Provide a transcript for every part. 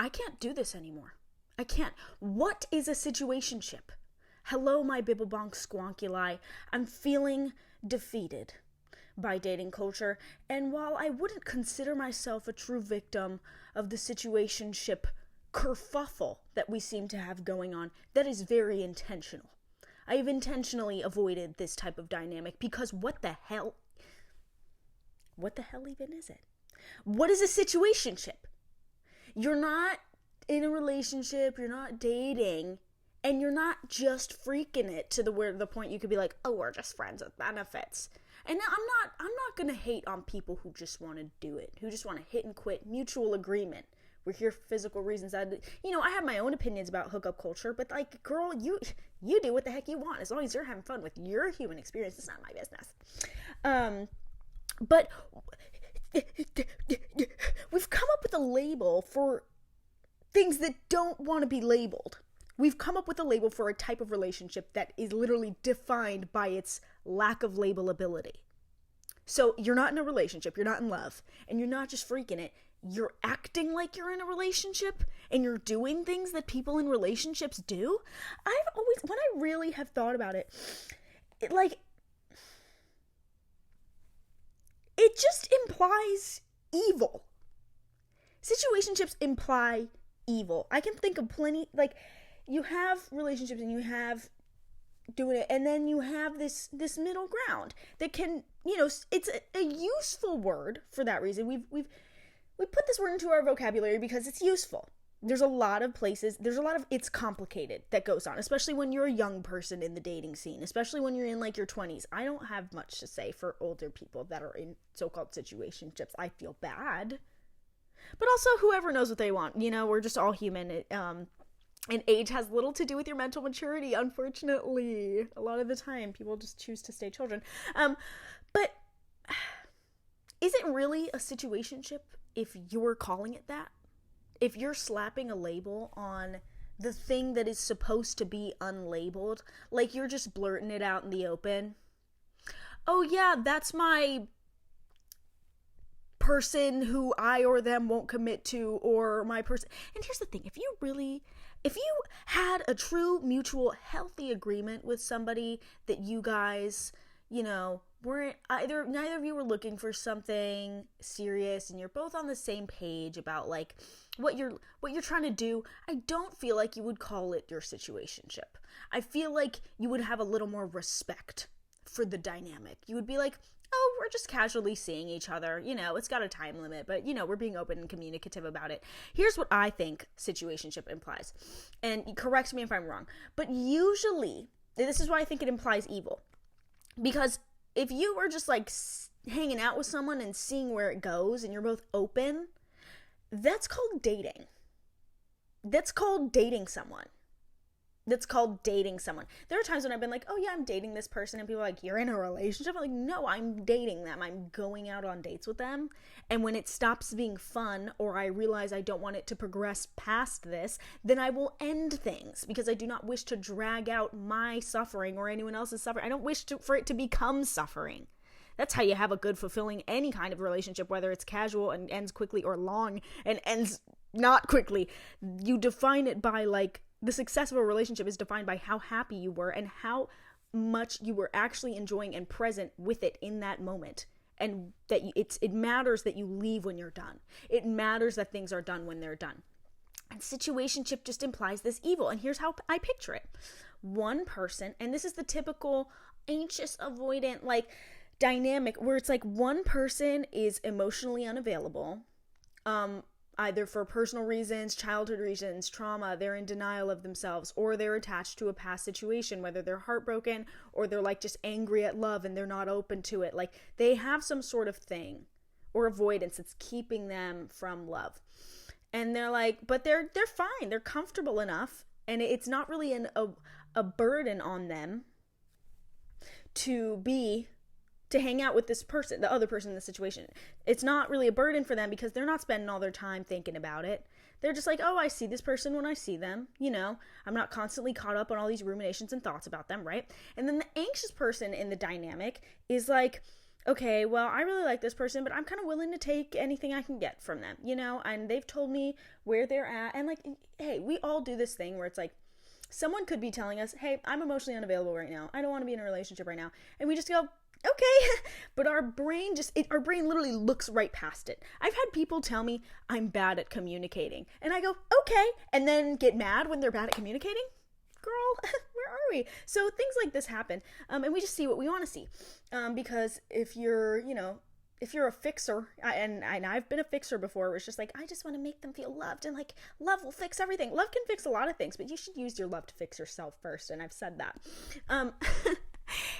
I can't do this anymore. I can't. What is a situationship? Hello, my bibblebonk squonkuli. I'm feeling defeated by dating culture, and while I wouldn't consider myself a true victim of the situationship kerfuffle that we seem to have going on, that is very intentional. I have intentionally avoided this type of dynamic because what the hell even is it? What is a situationship? You're not in a relationship, you're not dating, and you're not just freaking it to the point you could be like, oh, we're just friends with benefits. And I'm not gonna hate on people who just want to do it, who just want to hit and quit, mutual agreement. We're here for physical reasons. I have my own opinions about hookup culture, but like, girl, you do what the heck you want as long as you're having fun with your human experience. It's not my business. But we've come up with a label for things that don't want to be labeled. We've come up with a label for a type of relationship that is literally defined by its lack of labelability. So you're not in a relationship, you're not in love, and you're not just freaking it. You're acting like you're in a relationship, and you're doing things that people in relationships do. When I really have thought about it, it just implies evil. Situationships imply evil. I can think of plenty, like, you have relationships and you have doing it, and then you have this middle ground that can, it's a useful word for that reason. We put this word into our vocabulary because it's useful. There's a lot of it's complicated that goes on, especially when you're a young person in the dating scene, especially when you're in like your 20s. I don't have much to say for older people that are in so-called situationships. I feel bad. But also, whoever knows what they want. We're just all human. And age has little to do with your mental maturity, unfortunately. A lot of the time, people just choose to stay children. But is it really a situationship if you're calling it that? If you're slapping a label on the thing that is supposed to be unlabeled, like you're just blurting it out in the open. Oh yeah, that's my person who I or them won't commit to, or my person. And here's the thing, if you had a true mutual healthy agreement with somebody that you guys, weren't neither of you were looking for something serious, and you're both on the same page about like what you're trying to do, I don't feel like you would call it your situationship. I feel like you would have a little more respect for the dynamic. You would be like, oh, we're just casually seeing each other. It's got a time limit, but, we're being open and communicative about it. Here's what I think situationship implies. And correct me if I'm wrong. But usually, this is why I think it implies evil. Because if you were just, like, hanging out with someone and seeing where it goes, and you're both open, that's called dating. That's called dating someone. There are times when I've been like, oh yeah, I'm dating this person, and people are like, you're in a relationship? I'm like, no, I'm dating them. I'm going out on dates with them. And when it stops being fun, or I realize I don't want it to progress past this, then I will end things, because I do not wish to drag out my suffering or anyone else's suffering. I don't wish for it to become suffering. That's how you have a good, fulfilling any kind of relationship, whether it's casual and ends quickly, or long and ends not quickly. You define it by, like, the success of a relationship is defined by how happy you were and how much you were actually enjoying and present with it in that moment. And that it matters that you leave when you're done. It matters that things are done when they're done. And situationship just implies this evil. And here's how I picture it. One person, and this is the typical anxious, avoidant, like, dynamic where it's like one person is emotionally unavailable, either for personal reasons, childhood reasons, trauma, they're in denial of themselves, or they're attached to a past situation, whether they're heartbroken or they're like just angry at love and they're not open to it. Like, they have some sort of thing or avoidance that's keeping them from love. And they're like, but they're fine. They're comfortable enough, and it's not really a burden on them to hang out with this person, the other person in the situation. It's not really a burden for them because they're not spending all their time thinking about it. They're just like, oh, I see this person when I see them. I'm not constantly caught up on all these ruminations and thoughts about them, right? And then the anxious person in the dynamic is like, okay, well, I really like this person, but I'm kind of willing to take anything I can get from them, you know? And they've told me where they're at. And like, hey, we all do this thing where it's like, someone could be telling us, hey, I'm emotionally unavailable right now. I don't want to be in a relationship right now. And we just go, okay. But our brain our brain literally looks right past it. I've had people tell me I'm bad at communicating. And I go, okay. And then get mad when they're bad at communicating. Girl, where are we? So things like this happen. And we just see what we want to see. Because if you're a fixer, and I've been a fixer before, where it's just like, I just want to make them feel loved, and like, love will fix everything. Love can fix a lot of things, but you should use your love to fix yourself first, and I've said that.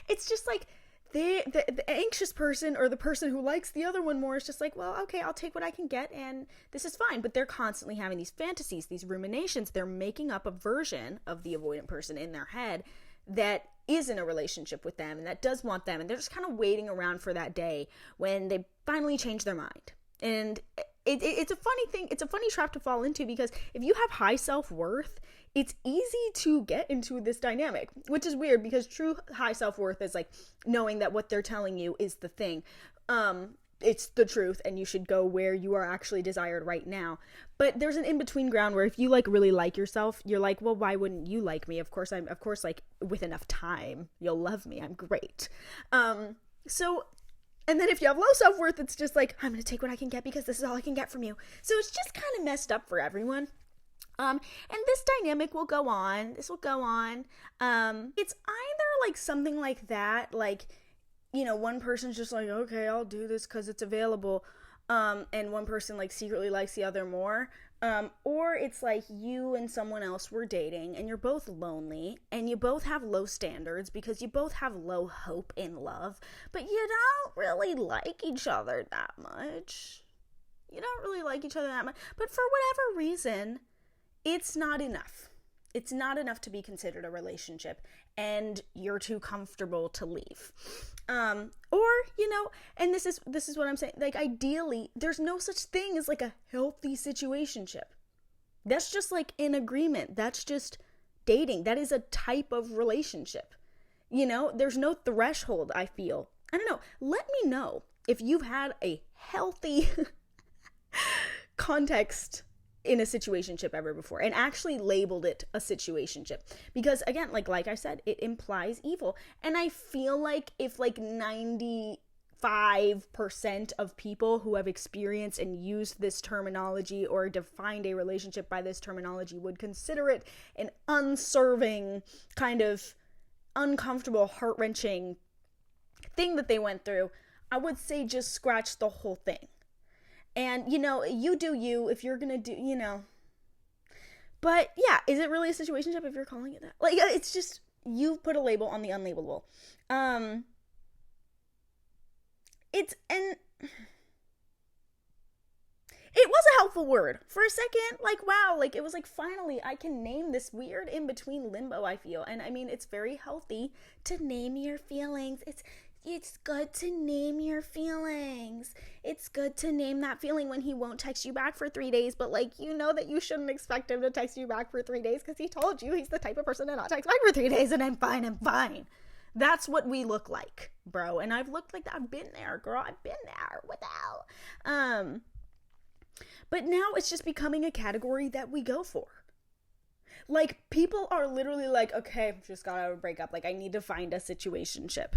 It's just like, the anxious person, or the person who likes the other one more, is just like, well, okay, I'll take what I can get, and this is fine. But they're constantly having these fantasies, these ruminations. They're making up a version of the avoidant person in their head that is in a relationship with them and that does want them, and they're just kind of waiting around for that day when they finally change their mind. And it's a funny thing, it's a funny trap to fall into, because if you have high self-worth, it's easy to get into this dynamic, which is weird, because true high self-worth is like knowing that what they're telling you is the thing. It's the truth, and you should go where you are actually desired right now. But there's an in-between ground where if you like really like yourself, you're like, well, why wouldn't you like me? Of course, like, with enough time, you'll love me. I'm great. And then if you have low self-worth, it's just like, I'm going to take what I can get because this is all I can get from you. So it's just kind of messed up for everyone. And this dynamic will go on. This will go on. It's either like something like that, like, you know, one person's just like, okay, I'll do this because it's available. And one person like secretly likes the other more. Or it's like you and someone else were dating and you're both lonely and you both have low standards because you both have low hope in love, but you don't really like each other that much. You don't really like each other that much. But for whatever reason, it's not enough. It's not enough to be considered a relationship, and you're too comfortable to leave. Or, you know, and this is what I'm saying. Like, ideally, there's no such thing as like a healthy situationship. That's just like an agreement. That's just dating. That is a type of relationship. You know, there's no threshold, I feel. I don't know. Let me know if you've had a healthy context in a situationship ever before, and actually labeled it a situationship, because again, like I said, it implies evil. And I feel like if like 95% of people who have experienced and used this terminology or defined a relationship by this terminology would consider it an unserving, kind of uncomfortable, heart-wrenching thing that they went through, I would say just scratch the whole thing. And, you know, you do you if you're going to do, you know. But, yeah, is it really a situationship if you're calling it that? Like, it's just, you've put a label on the unlabelable. It was a helpful word. For a second, like, wow, like, it was like, finally, I can name this weird in-between limbo, I feel. And, I mean, it's very healthy to name your feelings. It's good to name your feelings. It's good to name that feeling when he won't text you back for 3 days, but like, you know that you shouldn't expect him to text you back for 3 days because he told you he's the type of person to not text back for 3 days, and I'm fine. That's what we look like, bro. And I've looked like that. I've been there, girl. I've been there without. But now it's just becoming a category that we go for. Like, people are literally like, okay, just got out of a breakup. Like, I need to find a situationship.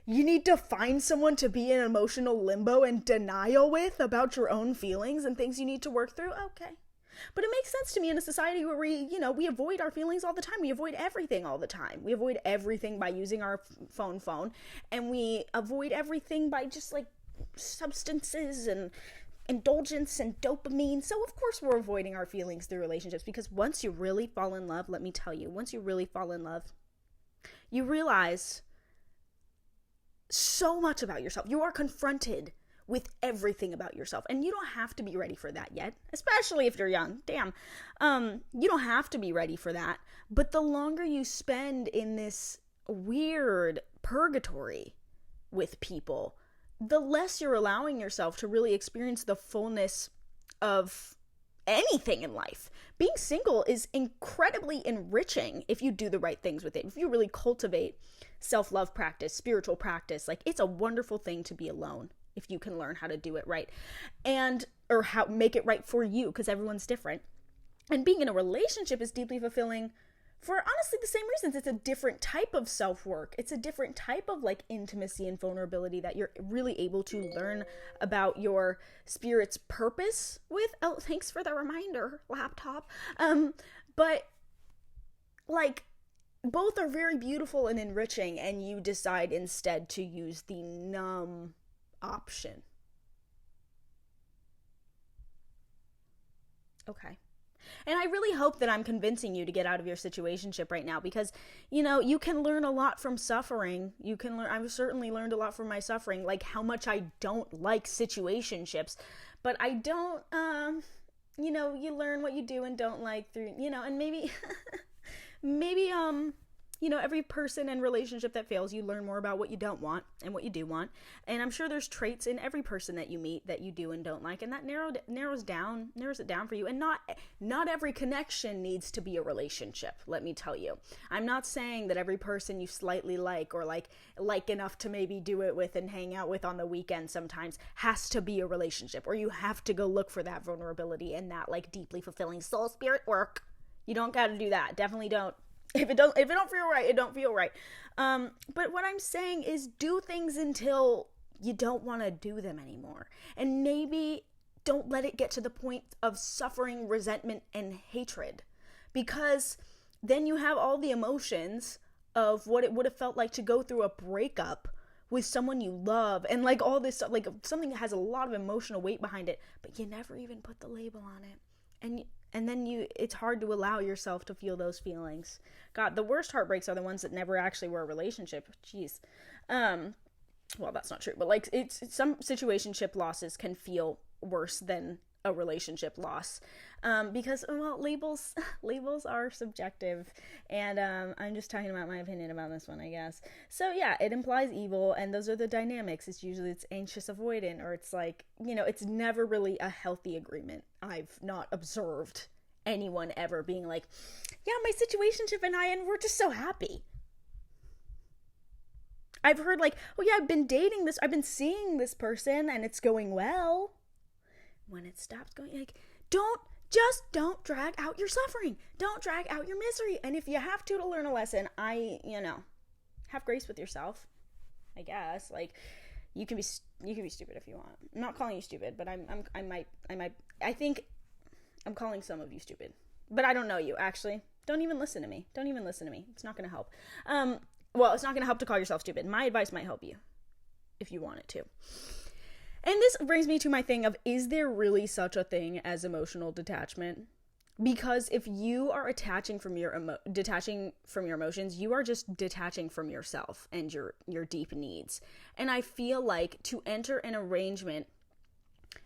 You need to find someone to be in emotional limbo and denial with about your own feelings and things you need to work through? Okay. But it makes sense to me in a society where we avoid our feelings all the time. We avoid everything all the time. We avoid everything by using our phone, and we avoid everything by just like substances and indulgence and dopamine. So of course we're avoiding our feelings through relationships, because once you really fall in love, let me tell you, once you really fall in love, you realize so much about yourself. You are confronted with everything about yourself, and you don't have to be ready for that yet, especially if you're young. Damn. You don't have to be ready for that. But the longer you spend in this weird purgatory with people, the less you're allowing yourself to really experience the fullness of anything in life. Being single is incredibly enriching if you do the right things with it. If you really cultivate self-love practice, spiritual practice, like it's a wonderful thing to be alone if you can learn how to do it right, and or how make it right for you, because everyone's different. And being in a relationship is deeply fulfilling for honestly the same reasons. It's a different type of self-work. It's a different type of like intimacy and vulnerability that you're really able to learn about your spirit's purpose with. Oh, thanks for the reminder, laptop. But like both are very beautiful and enriching, and you decide instead to use the numb option. Okay. And I really hope that I'm convincing you to get out of your situationship right now, because, you know, you can learn a lot from suffering. You can learn, I've certainly learned a lot from my suffering, like how much I don't like situationships, but I don't, you know, you learn what you do and don't like through, you know, and maybe, maybe, you know, every person and relationship that fails, you learn more about what you don't want and what you do want. And I'm sure there's traits in every person that you meet that you do and don't like. And that narrows it down for you. And not every connection needs to be a relationship, let me tell you. I'm not saying that every person you slightly like or like enough to maybe do it with and hang out with on the weekend sometimes has to be a relationship, or you have to go look for that vulnerability and that like deeply fulfilling soul spirit work. You don't got to do that. Definitely don't. If it don't feel right, it don't feel right. But what I'm saying is do things until you don't want to do them anymore. And maybe don't let it get to the point of suffering, resentment, and hatred. Because then you have all the emotions of what it would have felt like to go through a breakup with someone you love. And like all this stuff, like something that has a lot of emotional weight behind it, but you never even put the label on it. And then it's hard to allow yourself to feel those feelings. God, the worst heartbreaks are the ones that never actually were a relationship. Jeez. Well, that's not true, but like it's some situationship losses can feel worse than a relationship loss. Because, well, labels are subjective, and I'm just talking about my opinion about this one, I guess. So yeah, it implies evil, and those are the dynamics. It's anxious avoidant, or it's like, you know, it's never really a healthy agreement. I've not observed anyone ever being like, yeah, my situationship and we're just so happy. I've heard like, oh yeah, I've been seeing this person and it's going well. When it stops going, like, don't drag out your suffering. Don't drag out your misery. And if you have to learn a lesson, have grace with yourself, I guess. Like, you can be stupid if you want. I'm not calling you stupid, but I think I'm calling some of you stupid. But I don't know you, actually. Don't even listen to me. It's not going to help. Well, it's not going to help to call yourself stupid. My advice might help you if you want it to. And this brings me to my thing of, is there really such a thing as emotional detachment? Because if you are detaching from your emotions, you are just detaching from yourself and your deep needs. And I feel like to enter an arrangement,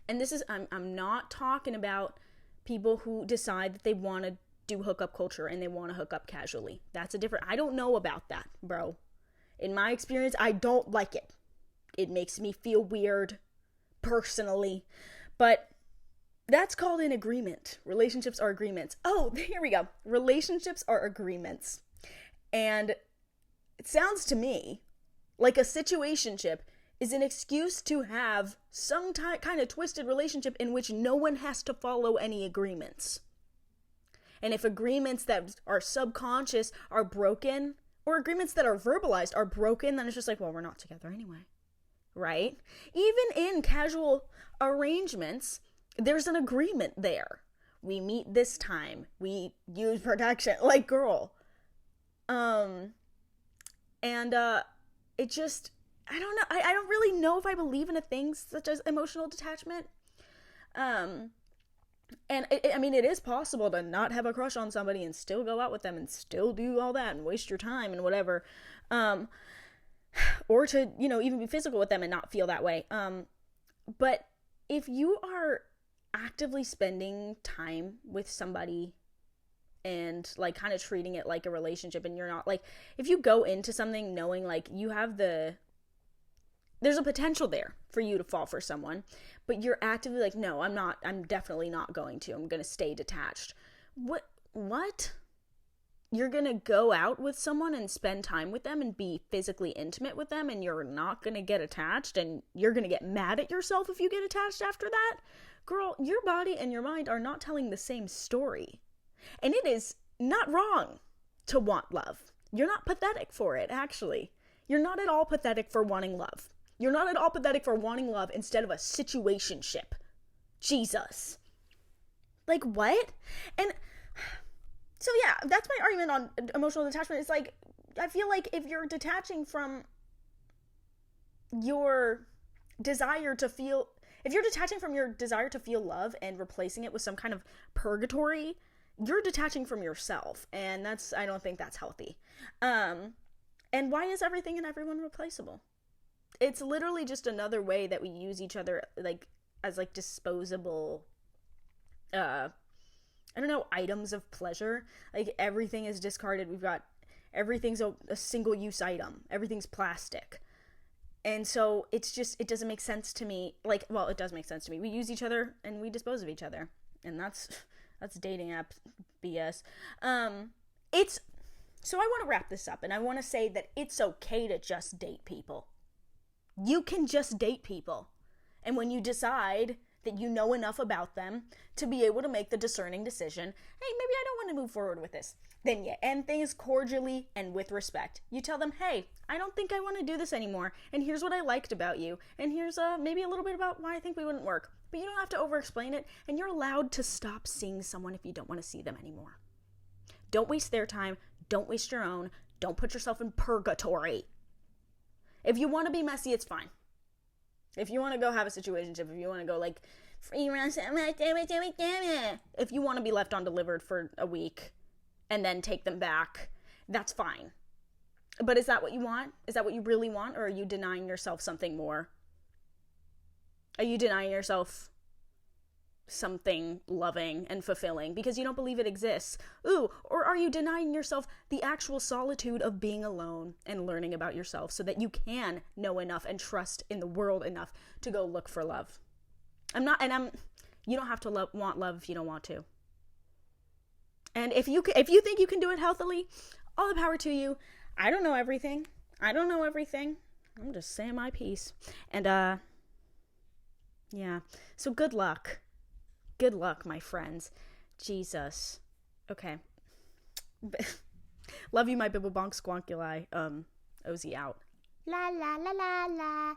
and this is, I'm not talking about people who decide that they want to do hookup culture and they want to hook up casually. That's a different, I don't know about that, bro. In my experience, I don't like it. It makes me feel weird, personally, but that's called an agreement. Relationships are agreements. Oh, here we go. Relationships are agreements. And it sounds to me like a situationship is an excuse to have some kind of twisted relationship in which no one has to follow any agreements. And if agreements that are subconscious are broken, or agreements that are verbalized are broken, then it's just like, well, we're not together anyway. Right? Even in casual arrangements, there's an agreement there. We meet this time. We use protection. Like, girl. It just, I don't know. I don't really know if I believe in a thing such as emotional detachment. And it is possible to not have a crush on somebody and still go out with them and still do all that and waste your time and whatever. Or to, even be physical with them and not feel that way. But if you are actively spending time with somebody and like kind of treating it like a relationship, and you're not like, if you go into something knowing like you have the There's a potential there for you to fall for someone, but you're actively like, no, I'm definitely not going to. I'm going to stay detached. What? You're going to go out with someone and spend time with them and be physically intimate with them, and you're not going to get attached, and you're going to get mad at yourself if you get attached after that? Girl, your body and your mind are not telling the same story. And it is not wrong to want love. You're not pathetic for it, actually. You're not at all pathetic for wanting love. You're not at all pathetic for wanting love instead of a situationship. Jesus. Like, what? And so, yeah, that's my argument on emotional detachment. It's like, I feel like if you're detaching from your desire to feel, love and replacing it with some kind of purgatory, you're detaching from yourself. And I don't think that's healthy. And why is everything and everyone replaceable? It's literally just another way that we use each other, like, as, like, disposable, items of pleasure. Like, everything is discarded. Everything's a single-use item. Everything's plastic. And so, it doesn't make sense to me. Like, well, it does make sense to me. We use each other, and we dispose of each other. And that's dating app BS. So I want to wrap this up, and I want to say that it's okay to just date people. You can just date people. And when you decide that you know enough about them to be able to make the discerning decision, hey, maybe I don't want to move forward with this, then you end things cordially and with respect. You tell them, hey, I don't think I want to do this anymore, and here's what I liked about you, and here's maybe a little bit about why I think we wouldn't work. But you don't have to over-explain it, and you're allowed to stop seeing someone if you don't want to see them anymore. Don't waste their time. Don't waste your own. Don't put yourself in purgatory. If you want to be messy, it's fine. If you want to go have a situationship, if you want to go like, if you want to be left undelivered for a week and then take them back, that's fine. But is that what you want? Is that what you really want? Or are you denying yourself something more? Are you denying yourself something loving and fulfilling because you don't believe it exists? Ooh, or are you denying yourself the actual solitude of being alone and learning about yourself so that you can know enough and trust in the world enough to go look for love? You don't have to want love if you don't want to. And if you think you can do it healthily, all the power to you. I don't know everything. I'm just saying my piece. And yeah. So good luck. Good luck, my friends. Jesus. Okay. Love you, my bibblebonk squonkuli. Ozzy out. La la la la la.